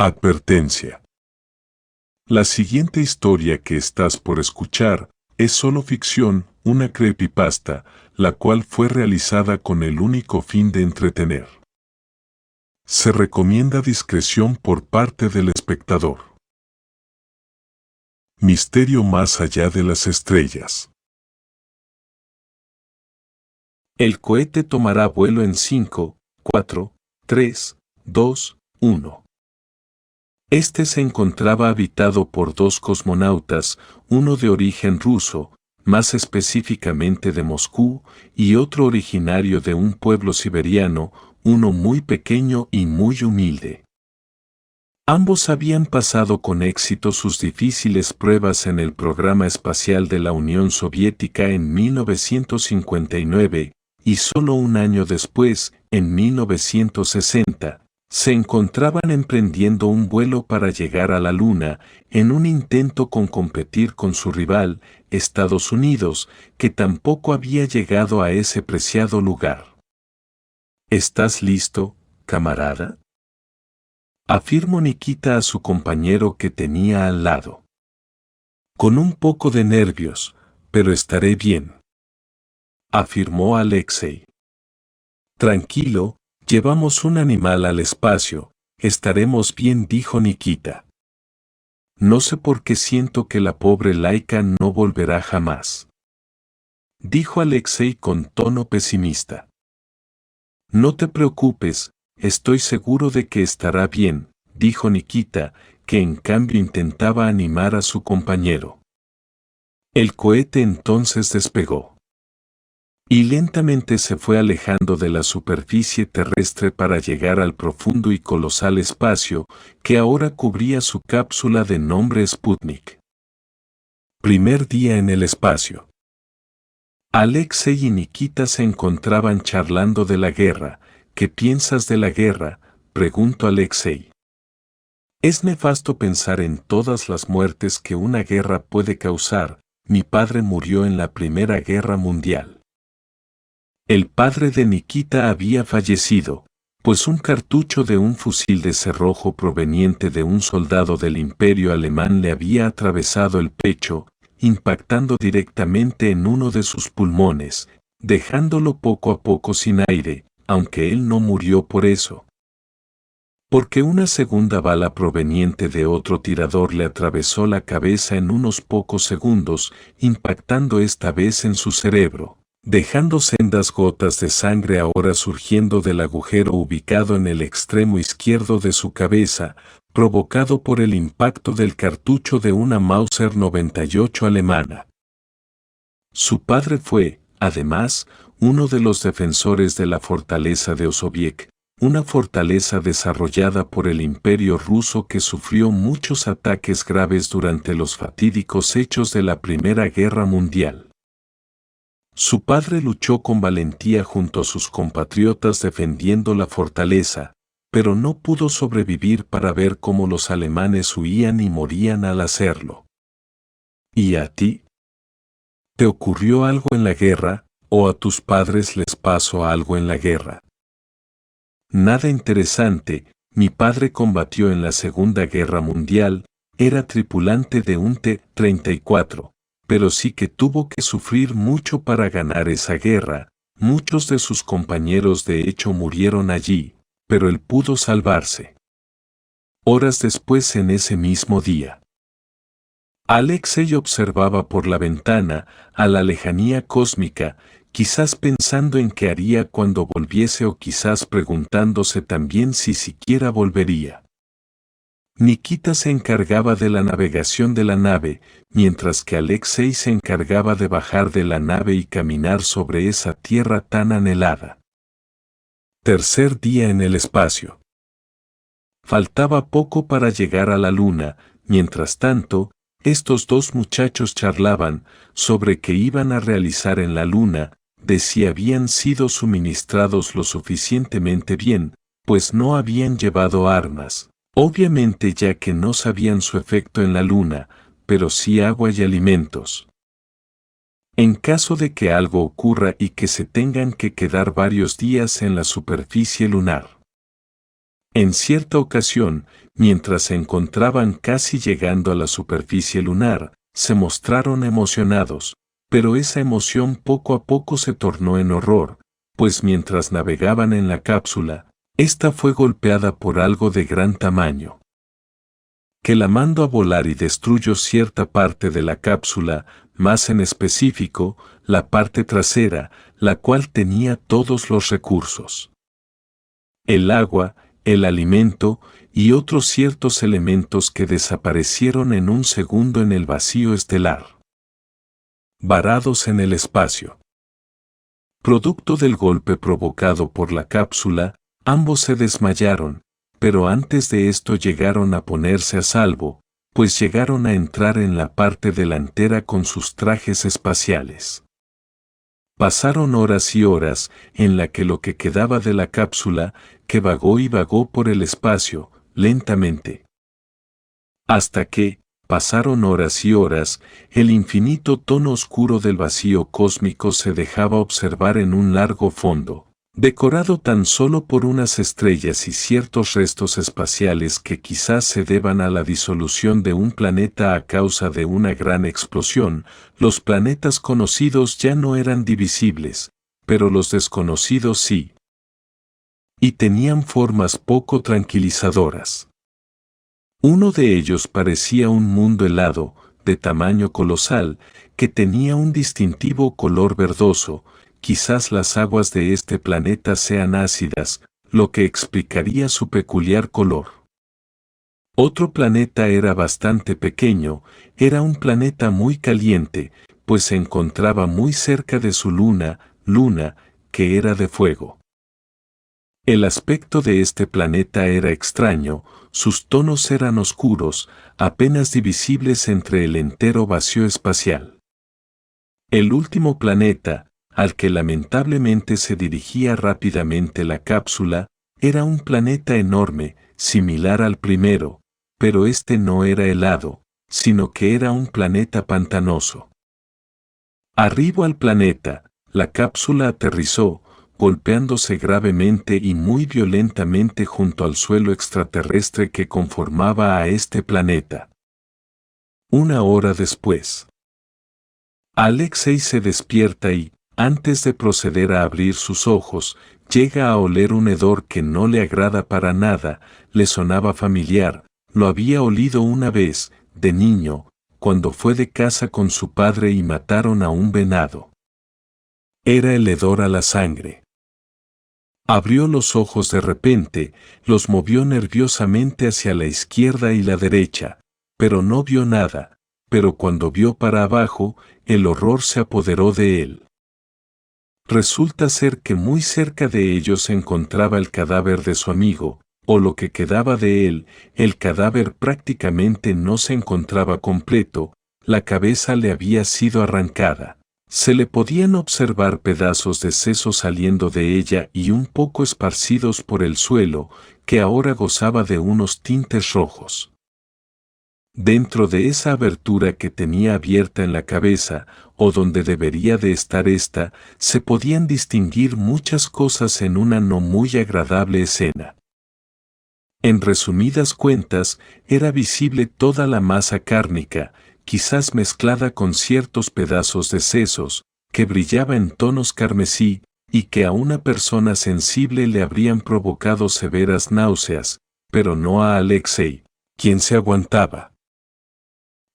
Advertencia. La siguiente historia que estás por escuchar es solo ficción, una creepypasta, la cual fue realizada con el único fin de entretener. Se recomienda discreción por parte del espectador. Misterio más allá de las estrellas. El cohete tomará vuelo en 5, 4, 3, 2, 1. Este se encontraba habitado por dos cosmonautas, uno de origen ruso, más específicamente de Moscú, y otro originario de un pueblo siberiano, uno muy pequeño y muy humilde. Ambos habían pasado con éxito sus difíciles pruebas en el programa espacial de la Unión Soviética en 1959, y solo un año después, en 1960, se encontraban emprendiendo un vuelo para llegar a la Luna, en un intento con competir con su rival, Estados Unidos, que tampoco había llegado a ese preciado lugar. ¿Estás listo, camarada?, afirmó Nikita a su compañero que tenía al lado. Con un poco de nervios, pero estaré bien, afirmó Alexei. Tranquilo, llevamos un animal al espacio, estaremos bien, dijo Nikita. No sé por qué siento que la pobre Laika no volverá jamás, dijo Alexei con tono pesimista. No te preocupes, estoy seguro de que estará bien, dijo Nikita, que en cambio intentaba animar a su compañero. El cohete entonces despegó y lentamente se fue alejando de la superficie terrestre para llegar al profundo y colosal espacio que ahora cubría su cápsula de nombre Sputnik. Primer día en el espacio. Alexei y Nikita se encontraban charlando de la guerra. ¿Qué piensas de la guerra?, preguntó Alexei. Es nefasto pensar en todas las muertes que una guerra puede causar. Mi padre murió en la Primera Guerra Mundial. El padre de Nikita había fallecido, pues un cartucho de un fusil de cerrojo proveniente de un soldado del Imperio Alemán le había atravesado el pecho, impactando directamente en uno de sus pulmones, dejándolo poco a poco sin aire, aunque él no murió por eso. Porque una segunda bala proveniente de otro tirador le atravesó la cabeza en unos pocos segundos, impactando esta vez en su cerebro, dejando sendas gotas de sangre ahora surgiendo del agujero ubicado en el extremo izquierdo de su cabeza, provocado por el impacto del cartucho de una Mauser 98 alemana. Su padre fue, además, uno de los defensores de la fortaleza de Osoviec, una fortaleza desarrollada por el Imperio ruso que sufrió muchos ataques graves durante los fatídicos hechos de la Primera Guerra Mundial. Su padre luchó con valentía junto a sus compatriotas defendiendo la fortaleza, pero no pudo sobrevivir para ver cómo los alemanes huían y morían al hacerlo. ¿Y a ti? ¿Te ocurrió algo en la guerra, o a tus padres les pasó algo en la guerra? Nada interesante, mi padre combatió en la Segunda Guerra Mundial, era tripulante de un T-34. Pero sí que tuvo que sufrir mucho para ganar esa guerra. Muchos de sus compañeros de hecho murieron allí, pero él pudo salvarse. Horas después en ese mismo día, Alexei observaba por la ventana a la lejanía cósmica, quizás pensando en qué haría cuando volviese o quizás preguntándose también si siquiera volvería. Nikita se encargaba de la navegación de la nave, mientras que Alexei se encargaba de bajar de la nave y caminar sobre esa tierra tan anhelada. Tercer día en el espacio. Faltaba poco para llegar a la Luna, mientras tanto, estos dos muchachos charlaban sobre qué iban a realizar en la Luna, de si habían sido suministrados lo suficientemente bien, pues no habían llevado armas. Obviamente ya que no sabían su efecto en la Luna, pero sí agua y alimentos. En caso de que algo ocurra y que se tengan que quedar varios días en la superficie lunar. En cierta ocasión, mientras se encontraban casi llegando a la superficie lunar, se mostraron emocionados, pero esa emoción poco a poco se tornó en horror, pues mientras navegaban en la cápsula, esta fue golpeada por algo de gran tamaño, que la mandó a volar y destruyó cierta parte de la cápsula, más en específico, la parte trasera, la cual tenía todos los recursos. El agua, el alimento y otros ciertos elementos que desaparecieron en un segundo en el vacío estelar. Varados en el espacio. Producto del golpe provocado por la cápsula, ambos se desmayaron, pero antes de esto llegaron a ponerse a salvo, pues llegaron a entrar en la parte delantera con sus trajes espaciales. Pasaron horas y horas en la que lo que quedaba de la cápsula, que vagó y vagó por el espacio, lentamente. Hasta que, pasaron horas y horas, el infinito tono oscuro del vacío cósmico se dejaba observar en un largo fondo, decorado tan solo por unas estrellas y ciertos restos espaciales que quizás se deban a la disolución de un planeta a causa de una gran explosión. Los planetas conocidos ya no eran divisibles, pero los desconocidos sí. Y tenían formas poco tranquilizadoras. Uno de ellos parecía un mundo helado, de tamaño colosal, que tenía un distintivo color verdoso. Quizás las aguas de este planeta sean ácidas, lo que explicaría su peculiar color. Otro planeta era bastante pequeño, era un planeta muy caliente, pues se encontraba muy cerca de su luna, que era de fuego. El aspecto de este planeta era extraño, sus tonos eran oscuros, apenas divisibles entre el entero vacío espacial. El último planeta, al que lamentablemente se dirigía rápidamente la cápsula, era un planeta enorme, similar al primero, pero este no era helado, sino que era un planeta pantanoso. Arriba al planeta, la cápsula aterrizó, golpeándose gravemente y muy violentamente junto al suelo extraterrestre que conformaba a este planeta. Una hora después, Alexei se despierta y, antes de proceder a abrir sus ojos, llega a oler un hedor que no le agrada para nada, le sonaba familiar, lo había olido una vez, de niño, cuando fue de caza con su padre y mataron a un venado. Era el hedor a la sangre. Abrió los ojos de repente, los movió nerviosamente hacia la izquierda y la derecha, pero no vio nada, pero cuando vio para abajo, el horror se apoderó de él. Resulta ser que muy cerca de ellos se encontraba el cadáver de su amigo, o lo que quedaba de él. El cadáver prácticamente no se encontraba completo, la cabeza le había sido arrancada. Se le podían observar pedazos de seso saliendo de ella y un poco esparcidos por el suelo, que ahora gozaba de unos tintes rojos. Dentro de esa abertura que tenía abierta en la cabeza, o donde debería de estar esta, se podían distinguir muchas cosas en una no muy agradable escena. En resumidas cuentas, era visible toda la masa cárnica, quizás mezclada con ciertos pedazos de sesos, que brillaba en tonos carmesí, y que a una persona sensible le habrían provocado severas náuseas, pero no a Alexei, quien se aguantaba.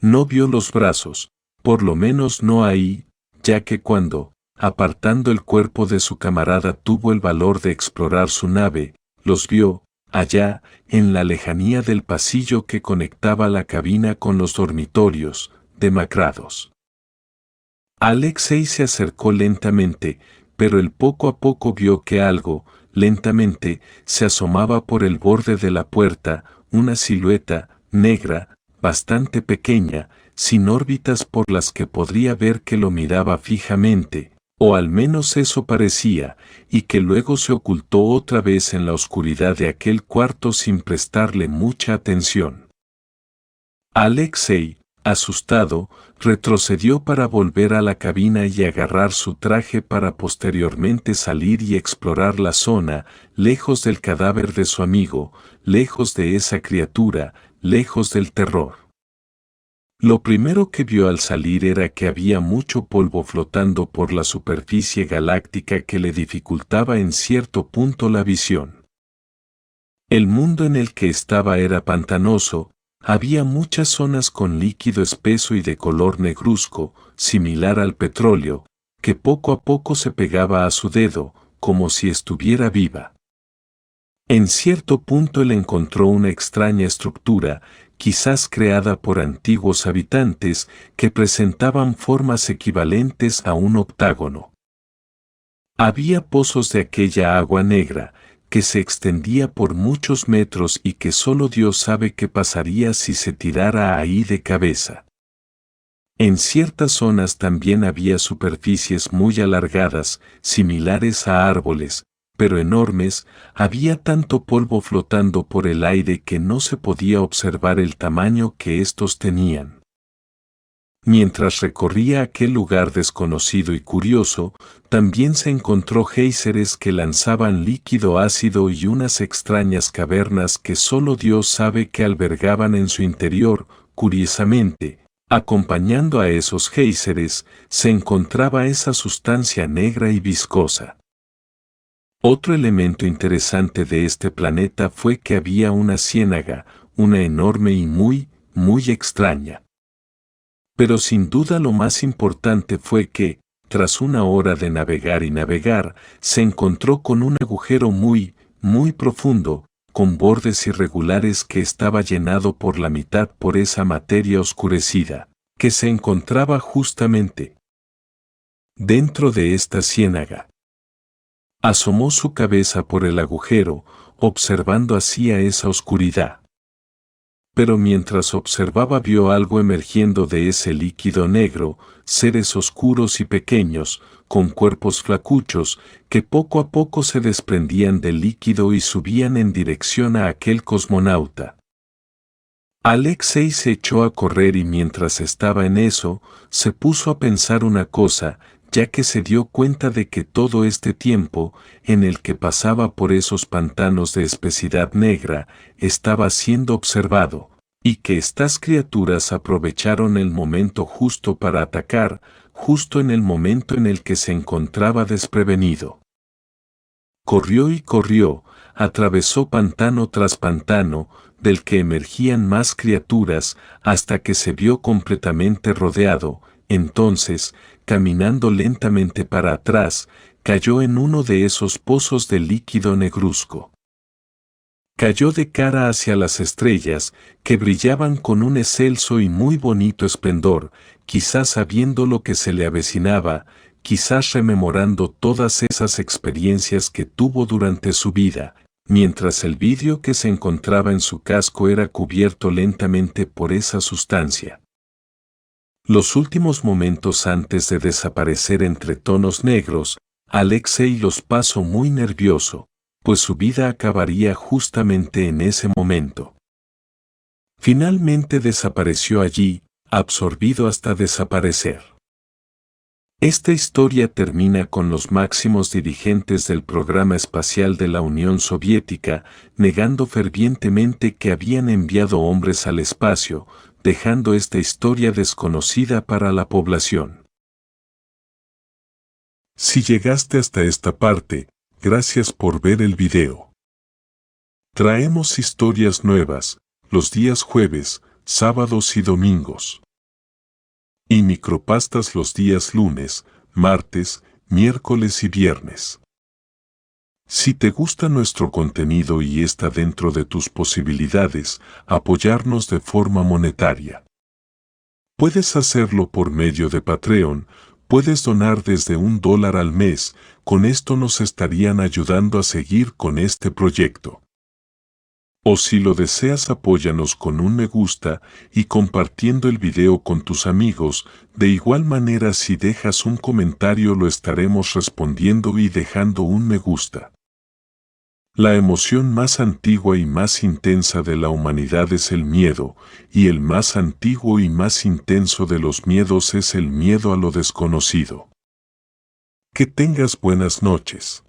No vio los brazos, por lo menos no ahí, ya que cuando, apartando el cuerpo de su camarada, tuvo el valor de explorar su nave, los vio, allá, en la lejanía del pasillo que conectaba la cabina con los dormitorios, demacrados. Alexei se acercó lentamente, pero él poco a poco vio que algo, lentamente, se asomaba por el borde de la puerta, una silueta, negra, bastante pequeña, sin órbitas por las que podría ver que lo miraba fijamente, o al menos eso parecía, y que luego se ocultó otra vez en la oscuridad de aquel cuarto sin prestarle mucha atención. Alexei, Asustado, retrocedió para volver a la cabina y agarrar su traje para posteriormente salir y explorar la zona, lejos del cadáver de su amigo, lejos de esa criatura, lejos del terror. Lo primero que vio al salir era que había mucho polvo flotando por la superficie galáctica que le dificultaba en cierto punto la visión. El mundo en el que estaba era pantanoso. Había muchas zonas con líquido espeso y de color negruzco, similar al petróleo, que poco a poco se pegaba a su dedo, como si estuviera viva. En cierto punto él encontró una extraña estructura, quizás creada por antiguos habitantes, que presentaban formas equivalentes a un octágono. Había pozos de aquella agua negra, que se extendía por muchos metros y que solo Dios sabe qué pasaría si se tirara ahí de cabeza. En ciertas zonas también había superficies muy alargadas, similares a árboles, pero enormes. Había tanto polvo flotando por el aire que no se podía observar el tamaño que estos tenían. Mientras recorría aquel lugar desconocido y curioso, también se encontró géiseres que lanzaban líquido ácido y unas extrañas cavernas que solo Dios sabe que albergaban en su interior. Curiosamente, acompañando a esos géiseres, se encontraba esa sustancia negra y viscosa. Otro elemento interesante de este planeta fue que había una ciénaga, una enorme y muy extraña. Pero sin duda lo más importante fue que, tras una hora de navegar y navegar, se encontró con un agujero muy profundo, con bordes irregulares que estaba llenado por la mitad por esa materia oscurecida, que se encontraba justamente dentro de esta ciénaga. Asomó su cabeza por el agujero, observando así a esa oscuridad. Pero mientras observaba vio algo emergiendo de ese líquido negro, seres oscuros y pequeños, con cuerpos flacuchos, que poco a poco se desprendían del líquido y subían en dirección a aquel cosmonauta. Alexei se echó a correr y mientras estaba en eso, se puso a pensar una cosa, ya que se dio cuenta de que todo este tiempo, en el que pasaba por esos pantanos de espesidad negra, estaba siendo observado, y que estas criaturas aprovecharon el momento justo para atacar, justo en el momento en el que se encontraba desprevenido. Corrió y corrió, atravesó pantano tras pantano, del que emergían más criaturas, hasta que se vio completamente rodeado. Entonces, caminando lentamente para atrás, cayó en uno de esos pozos de líquido negruzco. Cayó de cara hacia las estrellas, que brillaban con un excelso y muy bonito esplendor, quizás sabiendo lo que se le avecinaba, quizás rememorando todas esas experiencias que tuvo durante su vida, mientras el vidrio que se encontraba en su casco era cubierto lentamente por esa sustancia. Los últimos momentos antes de desaparecer entre tonos negros, Alexei los pasó muy nervioso, pues su vida acabaría justamente en ese momento. Finalmente desapareció allí, absorbido hasta desaparecer. Esta historia termina con los máximos dirigentes del programa espacial de la Unión Soviética negando fervientemente que habían enviado hombres al espacio, dejando esta historia desconocida para la población. Si llegaste hasta esta parte, gracias por ver el video. Traemos historias nuevas, los días jueves, sábados y domingos. Y micropastas los días lunes, martes, miércoles y viernes. Si te gusta nuestro contenido y está dentro de tus posibilidades, apoyarnos de forma monetaria. Puedes hacerlo por medio de Patreon, puedes donar desde $1 al mes, con esto nos estarían ayudando a seguir con este proyecto. O si lo deseas, apóyanos con un me gusta y compartiendo el video con tus amigos. De igual manera, si dejas un comentario lo estaremos respondiendo y dejando un me gusta. La emoción más antigua y más intensa de la humanidad es el miedo, y el más antiguo y más intenso de los miedos es el miedo a lo desconocido. Que tengas buenas noches.